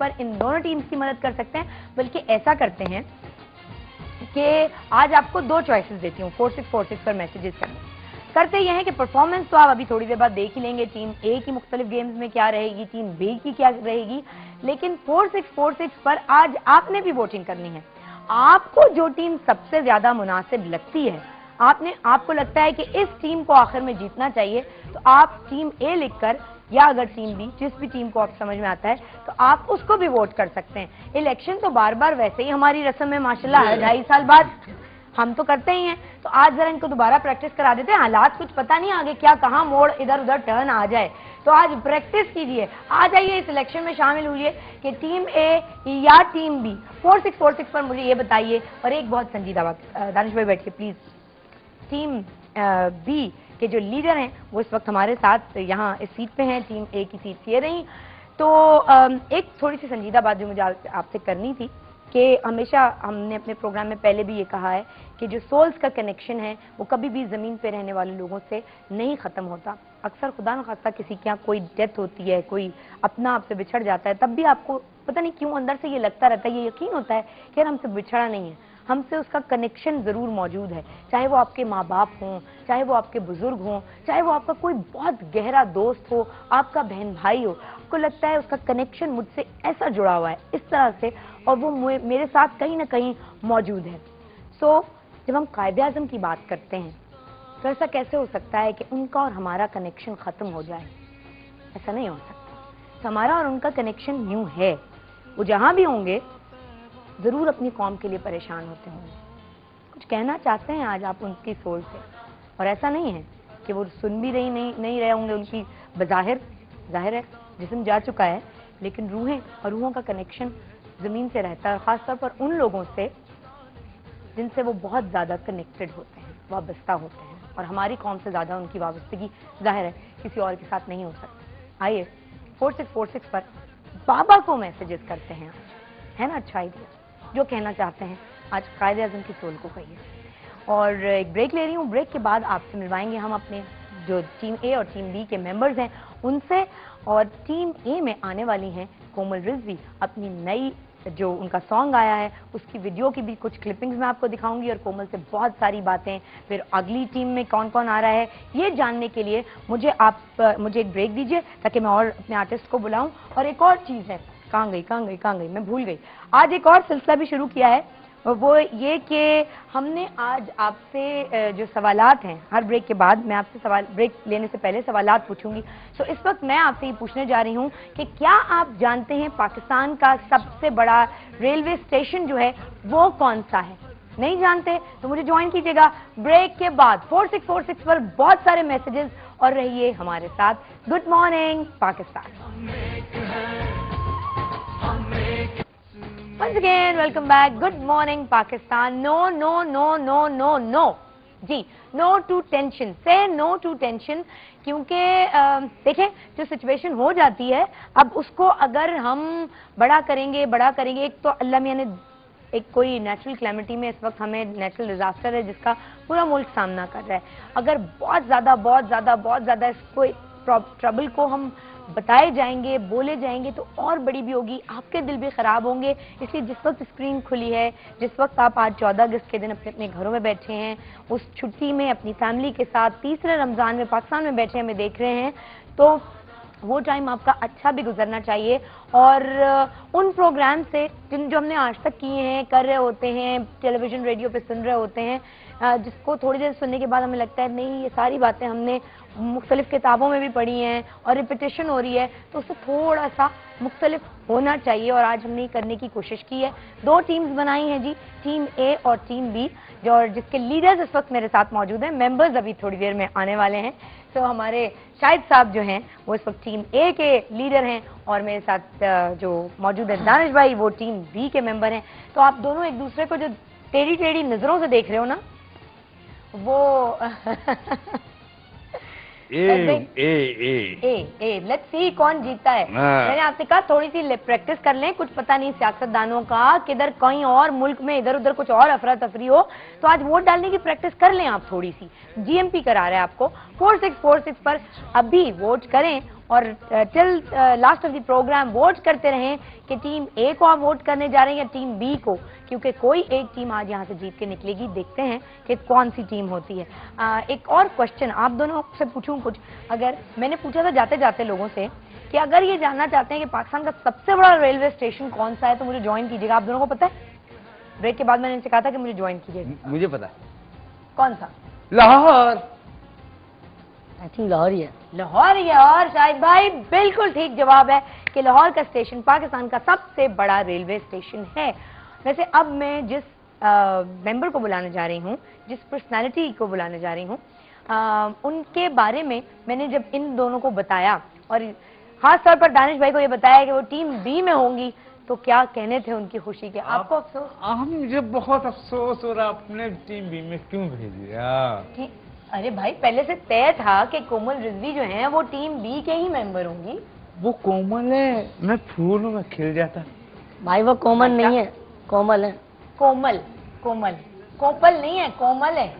पर इन दोनों टीम्स की मदद कर सकते हैं। बल्कि ऐसा करते हैं कि आज आपको दो चॉइसेस देती हूँ 4646 पर मैसेजेस करते यह है कि परफॉर्मेंस तो आप अभी थोड़ी देर बाद देख ही लेंगे, टीम ए की मुख्तलिफ गेम्स में क्या रहेगी, टीम बी की क्या रहेगी, लेकिन 4646 पर आज आपने भी वोटिंग करनी है। आपको जो टीम सबसे ज्यादा मुनासिब लगती है, आपको लगता है कि इस टीम को आखिर में जीतना चाहिए, तो आप टीम ए लिखकर या अगर टीम बी, जिस भी टीम को आप समझ में आता है, तो आप उसको भी वोट कर सकते हैं। इलेक्शन तो बार बार वैसे ही हमारी रस्म है माशाल्लाह, 2.5 साल बाद हम तो करते ही हैं, तो आज जरा इनको दोबारा प्रैक्टिस करा देते हैं। हालात कुछ पता नहीं आगे क्या कहां मोड़ इधर उधर टर्न आ जाए, तो आज प्रैक्टिस कीजिए, आ जाइए इस इलेक्शन में शामिल हुई कि टीम ए या टीम बी। 4646 पर मुझे ये बताइए। और एक बहुत संजीदा बात, दानिश भाई बैठिए प्लीज। टीम बी के जो लीडर हैं वो इस वक्त हमारे साथ यहाँ इस सीट पे हैं, टीम ए की सीट ये रही। तो एक थोड़ी सी संजीदा बात जो मुझे आपसे करनी थी कि हमेशा हमने अपने प्रोग्राम में पहले भी ये कहा है कि जो सोल्स का कनेक्शन है वो कभी भी ज़मीन पे रहने वाले लोगों से नहीं ख़त्म होता। अक्सर खुदा न खास्ता किसी के यहाँ कोई डेथ होती है, कोई अपना आपसे बिछड़ जाता है, तब भी आपको पता नहीं क्यों अंदर से ये लगता रहता है, ये यकीन होता है कि यार हमसे बिछड़ा नहीं है, हमसे उसका कनेक्शन ज़रूर मौजूद है। चाहे वो आपके माँ बाप हों, चाहे वो आपके बुजुर्ग हों, चाहे वो आपका कोई बहुत गहरा दोस्त हो, आपका बहन भाई हो, आपको लगता है उसका कनेक्शन मुझसे ऐसा जुड़ा हुआ है इस तरह से, और वो मेरे साथ कहीं ना कहीं मौजूद है। सो जब हम कायदे आज़म की बात करते हैं तो ऐसा कैसे हो सकता है कि उनका और हमारा कनेक्शन ख़त्म हो जाए? ऐसा नहीं हो सकता। तो हमारा और उनका कनेक्शन यूँ है, वो जहाँ भी होंगे ज़रूर अपनी कौम के लिए परेशान होते होंगे, कुछ कहना चाहते हैं आज आप उनकी सोच से। और ऐसा नहीं है कि वो सुन भी नहीं रहे होंगे उनकी, जाहिर है जिस्म जा चुका है, लेकिन रूहें और रूहों का कनेक्शन ज़मीन से रहता है, और ख़ासतौर पर उन लोगों से जिनसे वो बहुत ज़्यादा कनेक्टेड होते हैं, वाबस्ता होते हैं, और हमारी कौम से ज़्यादा उनकी वाबस्तगी जाहिर है किसी और के साथ नहीं हो सकती। आइए 4646 पर बाबा को मैसेजेस करते हैं आज, है ना अच्छा आइडिया? जो कहना चाहते हैं आज कायदे आज़म की सोल को कहिए। और एक ब्रेक ले रही हूँ, ब्रेक के बाद आपसे मिलवाएंगे हम अपने जो टीम ए और टीम बी के मेंबर्स हैं उनसे। और टीम ए में आने वाली हैं कोमल रिजवी, अपनी नई जो उनका सॉन्ग आया है उसकी वीडियो की भी कुछ क्लिपिंग्स मैं आपको दिखाऊंगी, और कोमल से बहुत सारी बातें। फिर अगली टीम में कौन कौन आ रहा है ये जानने के लिए मुझे एक ब्रेक दीजिए ताकि मैं और अपने आर्टिस्ट को बुलाऊं। और एक और चीज़ है, कहाँ गई, मैं भूल गई। आज एक और सिलसिला भी शुरू किया है, वो ये कि हमने आज आपसे जो सवालात हैं, हर ब्रेक के बाद मैं आपसे ब्रेक लेने से पहले सवालात पूछूंगी। तो इस वक्त मैं आपसे ये पूछने जा रही हूँ कि क्या आप जानते हैं पाकिस्तान का सबसे बड़ा रेलवे स्टेशन जो है वो कौन सा है? नहीं जानते तो मुझे ज्वाइन कीजिएगा ब्रेक के बाद 4646 पर। बहुत सारे मैसेजेस और रहिए हमारे साथ। Good morning Pakistan. Once again, welcome back. Good morning, Pakistan. No. जी, no to tension. Say no to tension. क्योंकि देखें जो सिचुएशन हो जाती है, अब उसको अगर हम बड़ा करेंगे, एक तो अल्लाह मियां ने एक कोई नेचुरल क्लैमिटी में इस वक्त हमें नेचुरल डिजास्टर है जिसका पूरा मुल्क सामना कर रहा है। अगर बहुत ज़्यादा इसको ट्रबल को हम बताए जाएंगे, बोले जाएंगे तो और बड़ी भी होगी, आपके दिल भी खराब होंगे। इसलिए जिस वक्त स्क्रीन खुली है, जिस वक्त आप आज 14 अगस्त के दिन अपने अपने घरों में बैठे हैं, उस छुट्टी में अपनी फैमिली के साथ तीसरे रमज़ान में पाकिस्तान में बैठे हमें देख रहे हैं, तो वो टाइम आपका अच्छा भी गुजरना चाहिए। और उन प्रोग्राम से जो हमने आज तक किए हैं, कर रहे होते हैं, टेलीविज़न रेडियो पे सुन रहे होते हैं, जिसको थोड़ी देर सुनने के बाद हमें लगता है नहीं ये सारी बातें हमने मुख्तलिफ किताबों में भी पढ़ी हैं और रिपीटेशन हो रही है, तो उससे थोड़ा सा मुख्तलिफ होना चाहिए। और आज हमने करने की कोशिश की है। दो टीम्स बनाई हैं जी, टीम ए और टीम बी, जो जिसके लीडर्स इस वक्त मेरे साथ मौजूद हैं। मेंबर्स अभी थोड़ी देर में आने वाले हैं। तो हमारे शाहिद साहब जो हैं वो इस वक्त टीम ए के लीडर हैं, और मेरे साथ जो मौजूद है दानिश भाई, वो टीम बी के मेंबर हैं। तो आप दोनों एक दूसरे को जो टेढ़ी नजरों से देख रहे हो ना, वो लेट्स सी कौन जीतता है। मैंने आपसे कहा थोड़ी सी प्रैक्टिस कर लें, कुछ पता नहीं सियासतदानों का, किधर कहीं और मुल्क में इधर उधर कुछ और अफरा तफरी हो, तो आज वोट डालने की प्रैक्टिस कर लें आप थोड़ी सी। जीएमपी करा रहे हैं आपको 4646 पर, अभी वोट करें और till last of the program vote करते रहें कि टीम ए को आप वोट करने जा रहे हैं या टीम बी को, क्योंकि कोई एक टीम आज यहाँ से जीत के निकलेगी। देखते हैं कि कौन सी टीम होती है। एक और क्वेश्चन आप दोनों से पूछूं कुछ। अगर मैंने पूछा था जाते जाते लोगों से कि अगर ये जानना चाहते हैं कि पाकिस्तान का सबसे बड़ा रेलवे स्टेशन कौन सा है तो मुझे ज्वाइन कीजिएगा। आप दोनों को पता है? ब्रेक के बाद मैंने इनसे कहा था कि मुझे ज्वाइन कीजिएगा। मुझे पता है। कौन सा? लाहौर। आई थिंक लाहौर ही है। लाहौर ही है। और शाहिद भाई बिल्कुल ठीक जवाब है कि लाहौर का स्टेशन पाकिस्तान का सबसे बड़ा रेलवे स्टेशन है। वैसे अब मैं जिस मेंबर को बुलाने जा रही हूँ, जिस पर्सनालिटी को बुलाने जा रही हूँ, उनके बारे में मैंने जब इन दोनों को बताया और खास तौर पर दानिश भाई को ये बताया कि वो टीम बी में होंगी, तो क्या कहने थे उनकी खुशी के। आपको अफसोस? मुझे बहुत अफसोस हो रहा, आपने टीम बी में क्यों भेज दिया? अरे भाई पहले से तय था कि कोमल रिजवी जो हैं वो टीम बी के ही मेंबर होंगी। वो कोमल है, मैं फूल में खिल जाता। भाई वो कोमल नहीं है, कोमल है। कोमल कोमल कोपल नहीं है, कोमल है।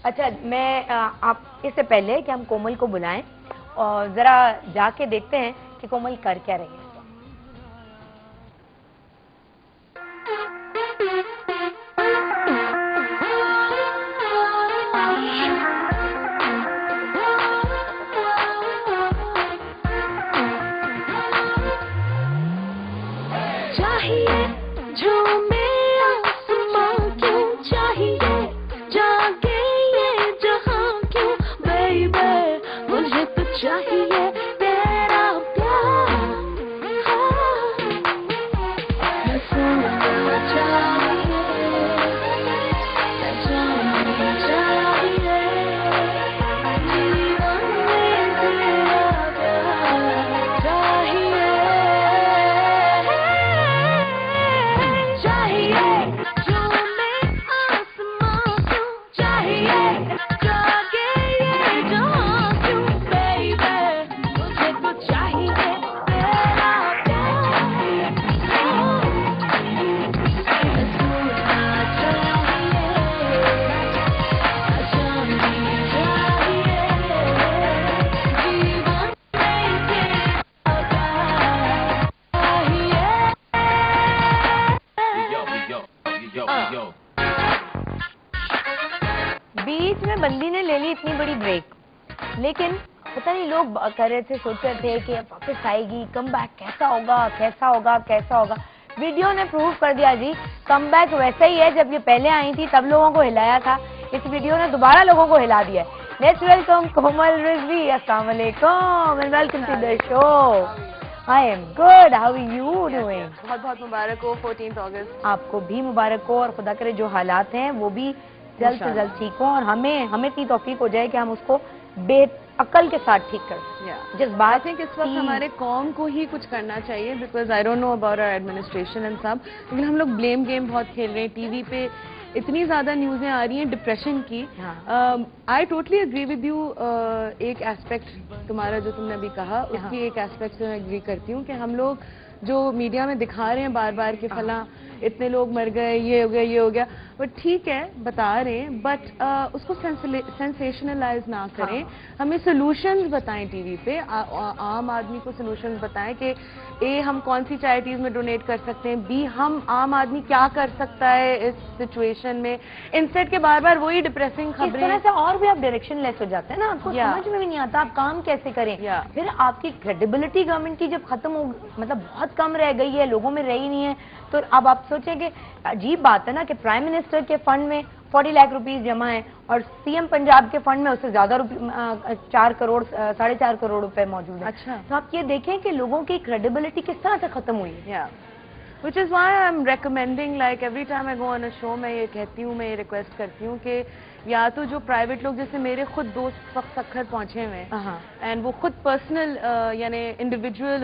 अच्छा मैं आप इससे पहले कि हम कोमल को बुलाएं और जरा जाके देखते हैं कि कोमल कर क्या रही है। चाहिए झूमे आसमां क्यों, चाहिए जागे ये जहां क्यों, बेबी मुझे तो चाहिए तेरा प्यार। मैं सोना चाहिए, मैं जाना चाहिए, जीवन में तेरा प्यार चाहिए। बीच में बंदी ने ले ली इतनी बड़ी ब्रेक, लेकिन पता नहीं लोग कर रहे थे, सोच रहे थे कि वापस आएगी, कमबैक कैसा होगा कैसा होगा कैसा होगा। वीडियो ने प्रूव कर दिया जी, कमबैक वैसा ही है जब ये पहले आई थी तब लोगों को हिलाया था, इस वीडियो ने दोबारा लोगों को हिला दिया है। Let's welcome Komal Rizvi. अस्सलाम वालेकुम and welcome to the show. I am good, how are you doing? बहुत बहुत मुबारक हो 14 अगस्त। आपको भी मुबारक हो और खुदा करे जो हालात हैं वो भी जल्द से जल्द ठीक हो और हमें इतनी तौफीक हो जाए कि हम उसको बेअकल के साथ ठीक कर सकें। जिस बात है कि इस वक्त हमारे कौम को ही कुछ करना चाहिए, because I don't know about our administration and सब, लेकिन हम लोग ब्लेम गेम बहुत खेल रहे हैं। टीवी पे इतनी ज्यादा न्यूज़ें आ रही हैं डिप्रेशन की। I totally agree with you. एक एस्पेक्ट तुम्हारा जो तुमने अभी कहा उसकी एक एस्पेक्ट से मैं एग्री करती हूँ कि हम लोग जो मीडिया में दिखा रहे हैं बार बार कि फला इतने लोग मर गए, ये हो गया ये हो गया, बट ठीक है बता रहे हैं, बट उसको सेंसेशनलाइज ना करें। हमें सोल्यूशंस बताएं टीवी पे, आम आदमी को सोल्यूशंस बताएं कि ए हम कौन सी चैरिटीज में डोनेट कर सकते हैं, बी हम आम आदमी क्या कर सकता है इस सिचुएशन में, इंस्टेड के बार बार वही डिप्रेसिंग खबरें। इस तरह से और भी आप डायरेक्शन लेस हो जाते हैं ना, आपको समझ में भी नहीं आता आप काम कैसे करें। फिर आपकी क्रेडिबिलिटी गवर्नमेंट की जब खत्म हो, मतलब बहुत कम रह गई है, लोगों में रही नहीं है, तो अब आप सोचें कि अजीब बात है ना कि प्राइम मिनिस्टर के फंड में 40 लाख रुपीस जमा है और सीएम पंजाब के फंड में उससे ज्यादा 4 करोड़ 4.5 करोड़ रुपए मौजूद है। अच्छा, तो आप ये देखें कि लोगों की क्रेडिबिलिटी किस तरह से खत्म हुई है। Which is why I'm recommending, like every time I go on a show, मैं ये कहती हूँ, मैं ये रिक्वेस्ट करती हूँ कि या तो जो प्राइवेट लोग, जैसे मेरे खुद दोस्त वक्त सखर पहुंचे हुए हैं एंड वो खुद पर्सनल यानी इंडिविजुअल